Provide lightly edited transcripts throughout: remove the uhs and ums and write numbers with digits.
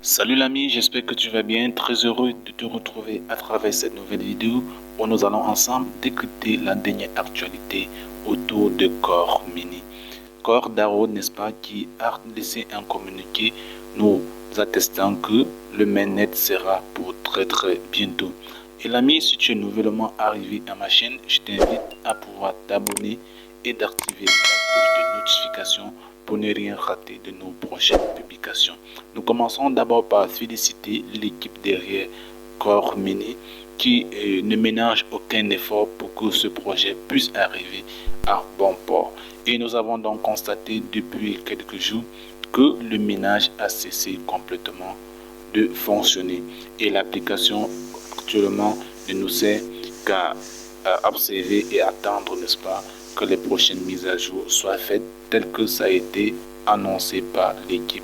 Salut l'ami, j'espère que tu vas bien. Très heureux de te retrouver à travers cette nouvelle vidéo où nous allons ensemble décrypter la dernière actualité autour de Core Mini. Core Daro, n'est-ce pas, qui a laissé un communiqué nous attestant que le mainnet sera pour très bientôt. Et l'ami, si tu es nouvellement arrivé à ma chaîne, je t'invite à pouvoir t'abonner et d'activer la cloche de notification pour ne rien rater de nos prochaines publications. Nous commençons d'abord par féliciter l'équipe derrière Core Mini qui ne ménage aucun effort pour que ce projet puisse arriver à bon port. Et nous avons donc constaté depuis quelques jours que le ménage a cessé complètement de fonctionner et l'application actuellement ne nous sert qu'à observer et attendre, n'est-ce pas, que les prochaines mises à jour soient faites tel que ça a été annoncé par l'équipe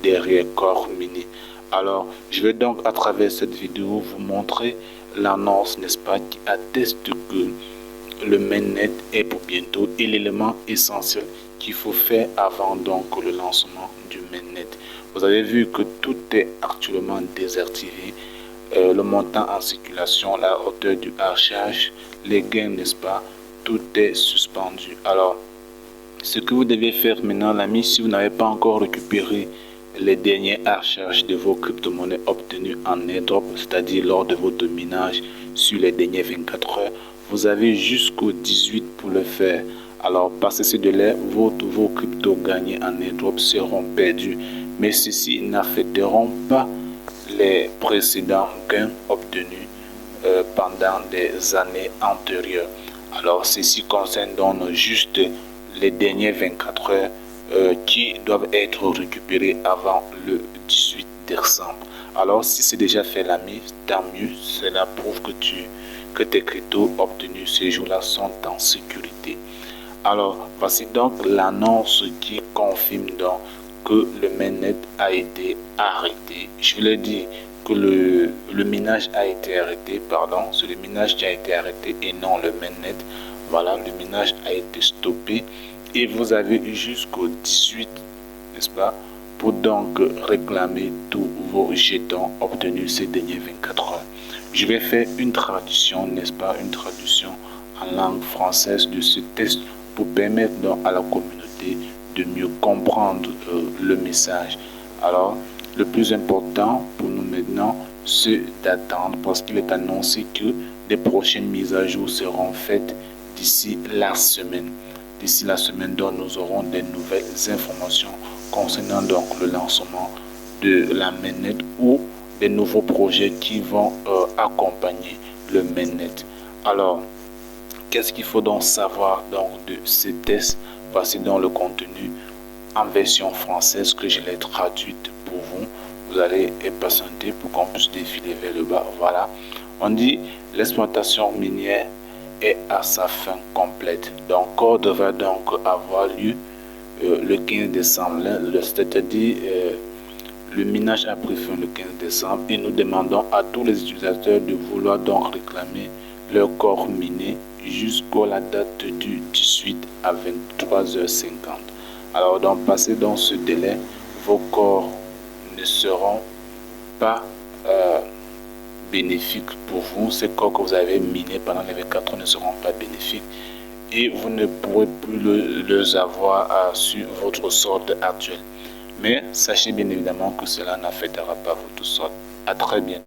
derrière Core Mini. Alors, je vais donc à travers cette vidéo vous montrer l'annonce, n'est-ce pas, qui atteste que le mainnet est pour bientôt et l'élément essentiel qu'il faut faire avant donc le lancement du mainnet. Vous avez vu que tout est actuellement désactivé. Le montant en circulation, la hauteur du hachage, les gains, n'est-ce pas, tout est suspendu. Alors, ce que vous devez faire maintenant, l'ami, si vous n'avez pas encore récupéré les derniers hachages de vos crypto-monnaies obtenus en airdrop, c'est-à-dire lors de votre minage sur les dernières 24 heures, vous avez jusqu'au 18 pour le faire. Alors, passez ce délai, vos cryptos gagnés en airdrop seront perdus. Mais ceci n'affecteront pas les précédents gains obtenus pendant des années antérieures. Alors, ceci concerne donc juste les dernières 24 heures qui doivent être récupérées avant le 18 décembre. Alors, si c'est déjà fait, l'ami, tant mieux. Cela prouve que tes cryptos obtenus ces jours-là sont en sécurité. Alors, voici donc l'annonce qui confirme donc que le mainnet a été arrêté. Je vous l'ai dit que le minage a été arrêté, pardon, c'est le minage qui a été arrêté et non le mainnet. Voilà, le minage a été stoppé et vous avez jusqu'au 18, n'est-ce pas, pour donc réclamer tous vos jetons obtenus ces dernières 24 heures. Je vais faire une traduction, n'est-ce pas, une traduction en langue française de ce test pour permettre donc à la communauté de mieux comprendre le message. Alors, le plus important pour nous maintenant, c'est d'attendre parce qu'il est annoncé que des prochaines mises à jour seront faites d'ici la semaine. D'ici la semaine, donc, nous aurons des nouvelles informations concernant donc le lancement de la mainnet ou des nouveaux projets qui vont accompagner le mainnet. Alors, qu'est-ce qu'il faut donc savoir donc de ces tests? Voici dans le contenu en version française que je l'ai traduite pour vous. Vous allez patienter pour qu'on puisse défiler vers le bas. Voilà. On dit l'exploitation minière est à sa fin complète. Donc, Core devrait donc avoir lieu le 15 décembre. C'est-à-dire le minage a pris fin le 15 décembre et nous demandons à tous les utilisateurs de vouloir donc réclamer leur corps miné jusqu'à la date du 18 à 23h50. Alors, donc, passé dans ce délai, vos corps ne seront pas bénéfiques pour vous. Ces corps que vous avez minés pendant les 24 heures ne seront pas bénéfiques et vous ne pourrez plus les avoir sur votre solde actuel. Mais sachez bien évidemment que cela n'affectera pas votre solde. À très bientôt.